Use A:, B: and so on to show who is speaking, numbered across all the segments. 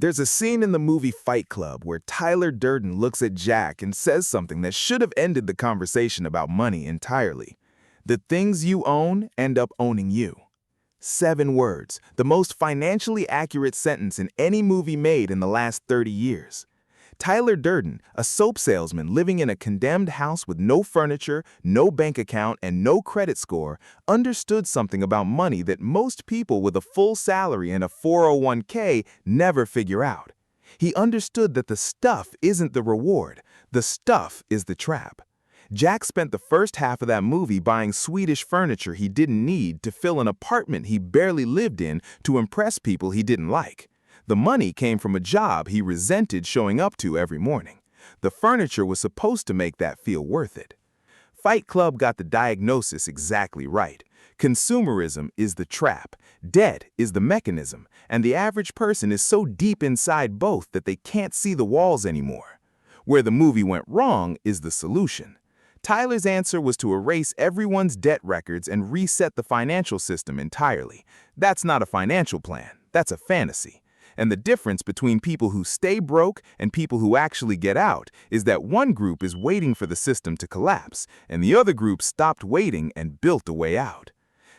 A: There's a scene in the movie Fight Club where Tyler Durden looks at Jack and says something that should have ended the conversation about money entirely. The things you own end up owning you. 7 words, the most financially accurate sentence in any movie made in the last 30 years. Tyler Durden, a soap salesman living in a condemned house with no furniture, no bank account, and no credit score, understood something about money that most people with a full salary and a 401k never figure out. He understood that the stuff isn't the reward, the stuff is the trap. Jack spent the first half of that movie buying Swedish furniture he didn't need to fill an apartment he barely lived in to impress people he didn't like. The money came from a job he resented showing up to every morning. The furniture was supposed to make that feel worth it. Fight Club got the diagnosis exactly right. Consumerism is the trap, debt is the mechanism, and the average person is so deep inside both that they can't see the walls anymore. Where the movie went wrong is the solution. Tyler's answer was to erase everyone's debt records and reset the financial system entirely. That's not a financial plan, that's a fantasy. And the difference between people who stay broke and people who actually get out is that one group is waiting for the system to collapse, and the other group stopped waiting and built a way out.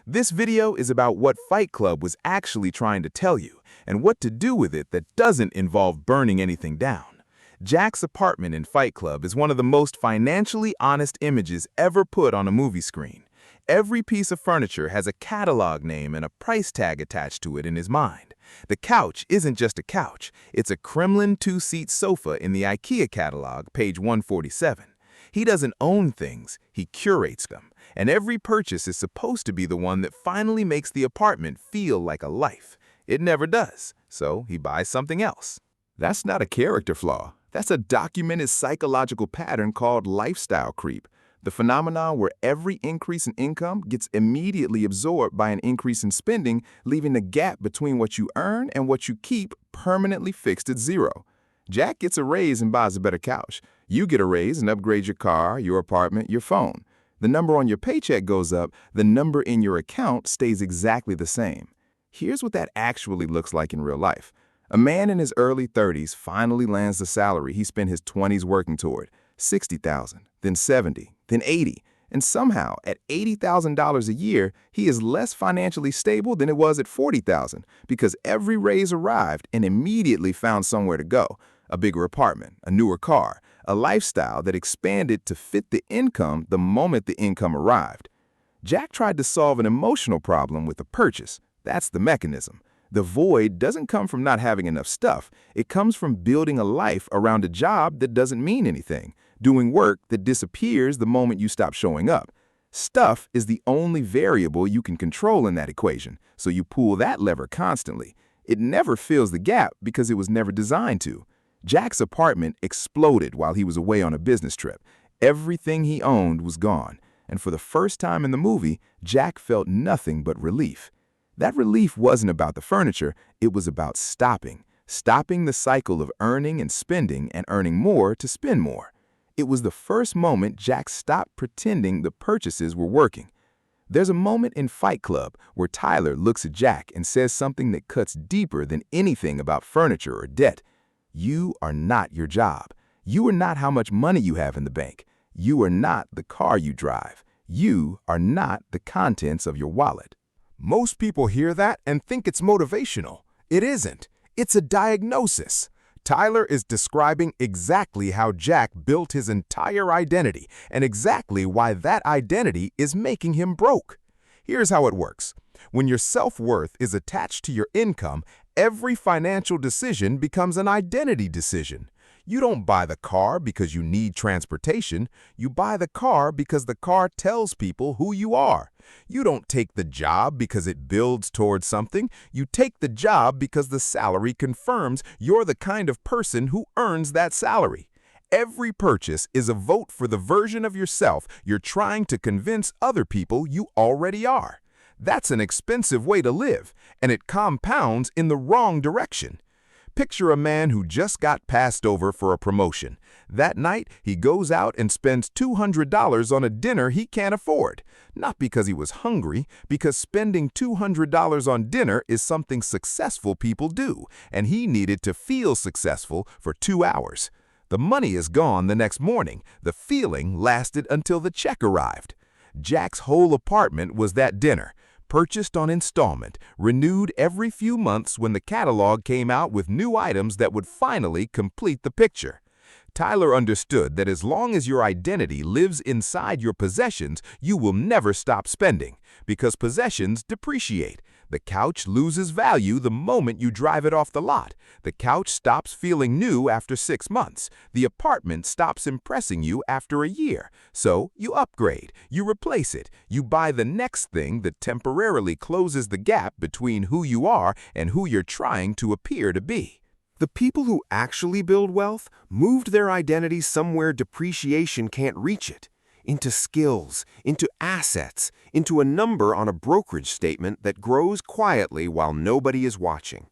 A: This video is about what Fight Club was actually trying to tell you, and what to do with it that doesn't involve burning anything down. Jack's apartment in Fight Club is one of the most financially honest images ever put on a movie screen. Every piece of furniture has a catalog name and a price tag attached to it in his mind. The couch isn't just a couch, it's a Kremlin 2-seat sofa in the IKEA catalog, page 147. He doesn't own things, he curates them, and every purchase is supposed to be the one that finally makes the apartment feel like a life. It never does, so he buys something else.
B: That's not a character flaw. That's a documented psychological pattern called lifestyle creep. The phenomenon where every increase in income gets immediately absorbed by an increase in spending, leaving the gap between what you earn and what you keep permanently fixed at zero. Jack gets a raise and buys a better couch. You get a raise and upgrade your car, your apartment, your phone. The number on your paycheck goes up, the number in your account stays exactly the same. Here's what that actually looks like in real life. A man in his early 30s finally lands the salary he spent his 20s working toward, $60,000, then $70,000, then $80,000, and somehow at $80,000 a year, he is less financially stable than it was at $40,000 because every raise arrived and immediately found somewhere to go, a bigger apartment, a newer car, a lifestyle that expanded to fit the income the moment the income arrived. Jack tried to solve an emotional problem with a purchase. That's the mechanism. The void doesn't come from not having enough stuff. It comes from building a life around a job that doesn't mean anything, doing work that disappears the moment you stop showing up. Stuff is the only variable you can control in that equation, so you pull that lever constantly. It never fills the gap because it was never designed to. Jack's apartment exploded while he was away on a business trip. Everything he owned was gone, and for the first time in the movie, Jack felt nothing but relief. That relief wasn't about the furniture, it was about stopping the cycle of earning and earning more to spend more. It was the first moment Jack stopped pretending the purchases were working. There's a moment in Fight Club where Tyler looks at Jack and says something that cuts deeper than anything about furniture or debt. You are not your job. You are not how much money you have in the bank. You are not the car you drive. You are not the contents of your wallet.
C: Most people hear that and think it's motivational. It isn't. It's a diagnosis. Tyler is describing exactly how Jack built his entire identity and exactly why that identity is making him broke. Here's how it works. When your self-worth is attached to your income, every financial decision becomes an identity decision. You don't buy the car because you need transportation. You buy the car because the car tells people who you are. You don't take the job because it builds towards something. You take the job because the salary confirms you're the kind of person who earns that salary. Every purchase is a vote for the version of yourself you're trying to convince other people you already are. That's an expensive way to live, and it compounds in the wrong direction. Picture a man who just got passed over for a promotion. That night, he goes out and spends $200 on a dinner he can't afford. Not because he was hungry, because spending $200 on dinner is something successful people do, and he needed to feel successful for 2 hours. The money is gone the next morning. The feeling lasted until the check arrived. Jack's whole apartment was that dinner. Purchased on installment, renewed every few months when the catalog came out with new items that would finally complete the picture. Tyler understood that as long as your identity lives inside your possessions, you will never stop spending, because possessions depreciate. The couch loses value the moment you drive it off the lot. The couch stops feeling new after 6 months. The apartment stops impressing you after a year. So you upgrade, you replace it, you buy the next thing that temporarily closes the gap between who you are and who you're trying to appear to be.
D: The people who actually build wealth moved their identity somewhere depreciation can't reach it. Into skills, into assets, into a number on a brokerage statement that grows quietly while nobody is watching.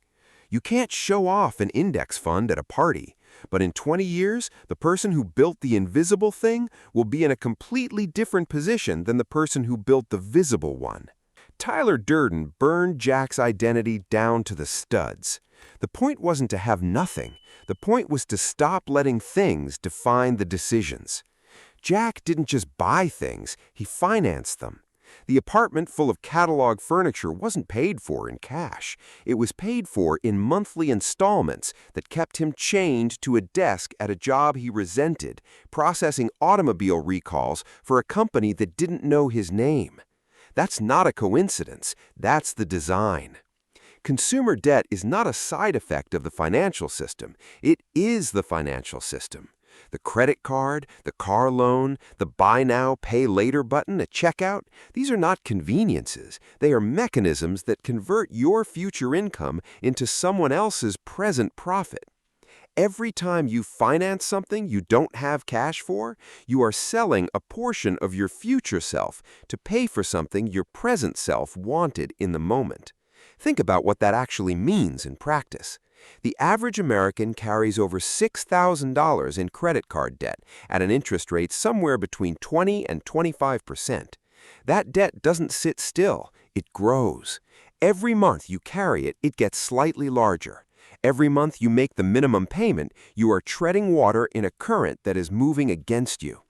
D: You can't show off an index fund at a party, but in 20 years, the person who built the invisible thing will be in a completely different position than the person who built the visible one. Tyler Durden burned Jack's identity down to the studs. The point wasn't to have nothing. The point was to stop letting things define the decisions. Jack didn't just buy things, he financed them. The apartment full of catalog furniture wasn't paid for in cash. It was paid for in monthly installments that kept him chained to a desk at a job he resented, processing automobile recalls for a company that didn't know his name. That's not a coincidence, that's the design. Consumer debt is not a side effect of the financial system. It is the financial system. The credit card, the car loan, the buy now, pay later button at checkout, these are not conveniences. They are mechanisms that convert your future income into someone else's present profit. Every time you finance something you don't have cash for, you are selling a portion of your future self to pay for something your present self wanted in the moment. Think about what that actually means in practice. The average American carries over $6,000 in credit card debt at an interest rate somewhere between 20 and 25%. That debt doesn't sit still, it grows. Every month you carry it, it gets slightly larger. Every month you make the minimum payment, you are treading water in a current that is moving against you.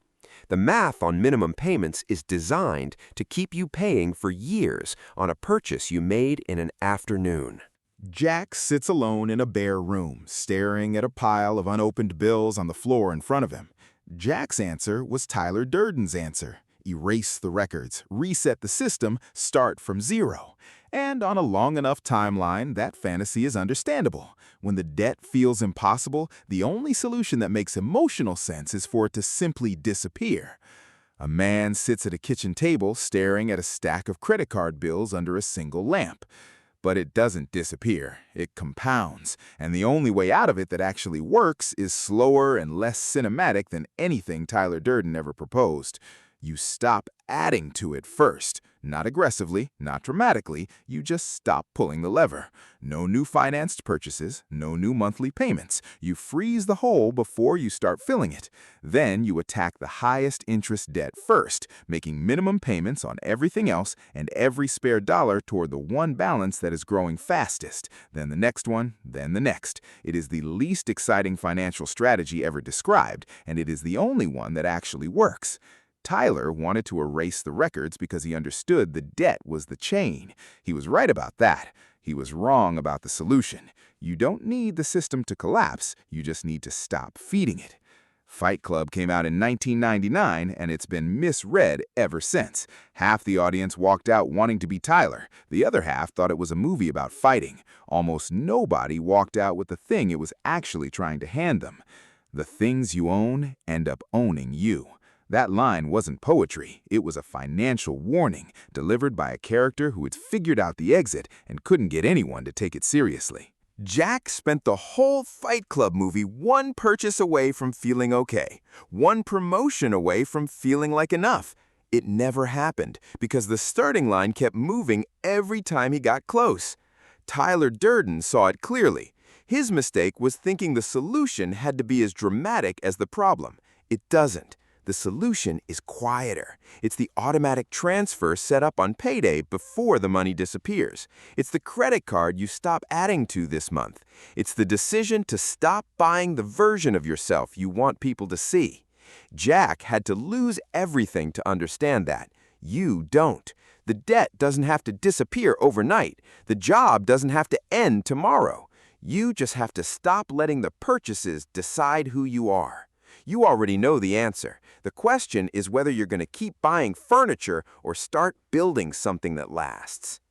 D: The math on minimum payments is designed to keep you paying for years on a purchase you made in an afternoon.
A: Jack sits alone in a bare room, staring at a pile of unopened bills on the floor in front of him. Jack's answer was Tyler Durden's answer. Erase the records, reset the system, start from zero. And on a long enough timeline, that fantasy is understandable. When the debt feels impossible, the only solution that makes emotional sense is for it to simply disappear. A man sits at a kitchen table staring at a stack of credit card bills under a single lamp. But it doesn't disappear, it compounds, and the only way out of it that actually works is slower and less cinematic than anything Tyler Durden ever proposed. You stop adding to it first. Not aggressively, not dramatically, you just stop pulling the lever. No new financed purchases, no new monthly payments. You freeze the hole before you start filling it. Then you attack the highest interest debt first, making minimum payments on everything else and every spare dollar toward the one balance that is growing fastest. Then the next one, then the next. It is the least exciting financial strategy ever described, and it is the only one that actually works. Tyler wanted to erase the records because he understood the debt was the chain. He was right about that. He was wrong about the solution. You don't need the system to collapse, you just need to stop feeding it. Fight Club came out in 1999, and it's been misread ever since. Half the audience walked out wanting to be Tyler. The other half thought it was a movie about fighting. Almost nobody walked out with the thing it was actually trying to hand them. The things you own end up owning you. That line wasn't poetry, it was a financial warning delivered by a character who had figured out the exit and couldn't get anyone to take it seriously.
D: Jack spent the whole Fight Club movie one purchase away from feeling okay, one promotion away from feeling like enough. It never happened because the starting line kept moving every time he got close. Tyler Durden saw it clearly.
B: His mistake was thinking the solution had to be as dramatic as the problem. It doesn't. The solution is quieter. It's the automatic transfer set up on payday before the money disappears. It's the credit card you stop adding to this month. It's the decision to stop buying the version of yourself you want people to see. Jack had to lose everything to understand that. You don't. The debt doesn't have to disappear overnight. The job doesn't have to end tomorrow. You just have to stop letting the purchases decide who you are. You already know the answer. The question is whether you're going to keep buying furniture or start building something that lasts.